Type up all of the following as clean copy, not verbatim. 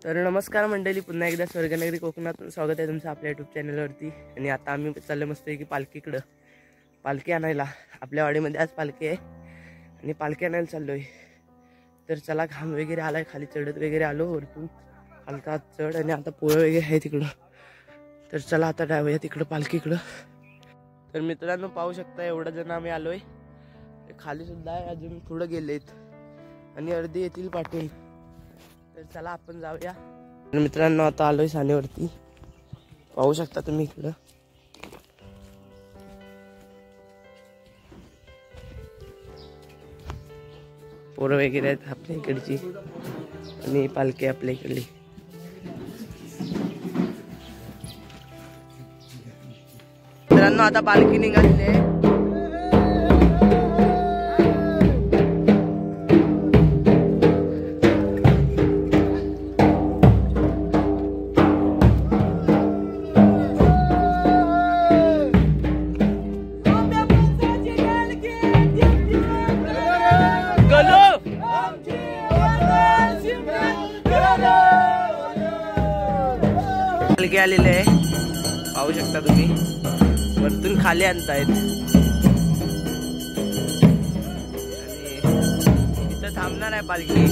तर नमस्कार मंडळी, पुन्हा एकदा स्वर्गनगरी कोकणात स्वागत आहे तुमचं आपल्या यूट्यूब चॅनलवरती। आणि आता आम्ही चाललो मस्त की पालखीकडं, पालखी आणायला। आपल्या वाडीमध्ये आज पालखी आहे आणि पालखी आणायला चाललोय। तर चला, घाम वगैरे आलाय, खाली चढत वगैरे आलो वरतून, हलका चढ आणि आता पोळं वगैरे आहे तिकडं। तर चला आता जाऊया तिकडं पालखीकडं। तर मित्रांनो पाहू शकता, एवढं जण आम्ही आलोय। खाली सुद्धा आहे, अजून पुढे गेलेत आणि अर्धी येतील पाठवून। तर चला आपण जाऊया। मित्रांनो आता आलोय सानेवरती, पाहू शकता तुम्ही इकडं। पोरं वगैरे आहेत आपल्या इकडची आणि पालखी आपल्या इकडली। मित्रांनो आता पालखी निघालेली आहे। पालखी आलेले आहे, पाहू शकता तुम्ही, वरतून खाली आणतायत आणि इथं थांबणार आहे पालखी।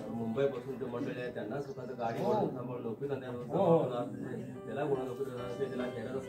मुंबई पासून मंडळी आहे, त्यांना स्वतःच गाडी सांभाळून नोकरी त्याला कोणा नोकरी त्याला खेळायचा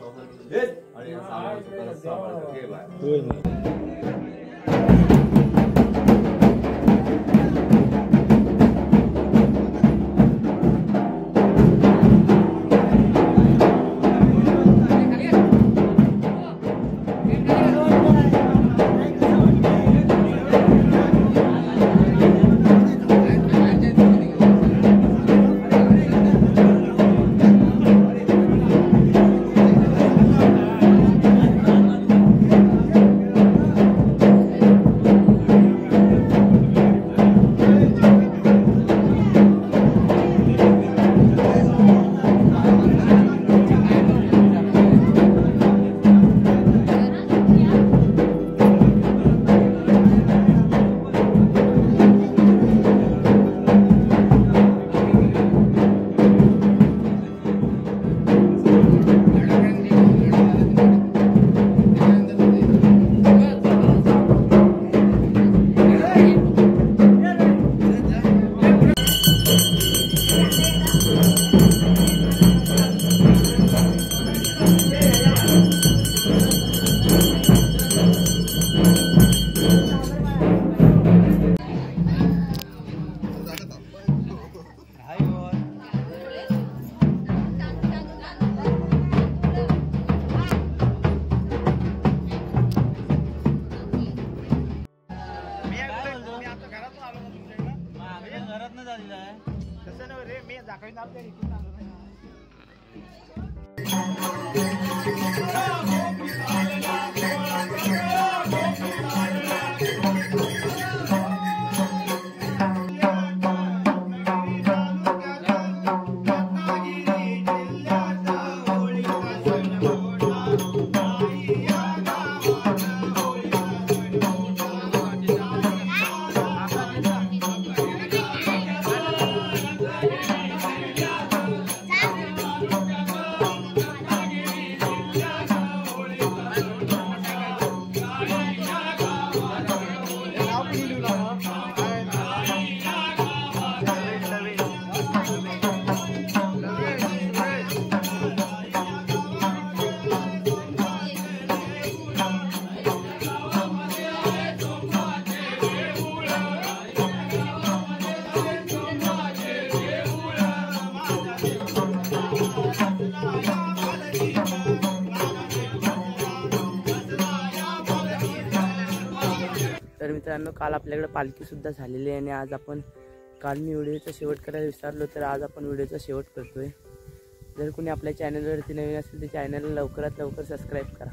मित्रांनो, काल आपल्याकडे पालखीसुद्धा झालेली आहे आणि आज आपण काल मी व्हिडिओचा शेवट करायला विसरलो, तर आज आपण व्हिडिओचा शेवट करतोय. जर कोणी आपल्या चॅनलवरती नवीन असेल तर चॅनलला लवकरात लवकर सबस्क्राईब करा.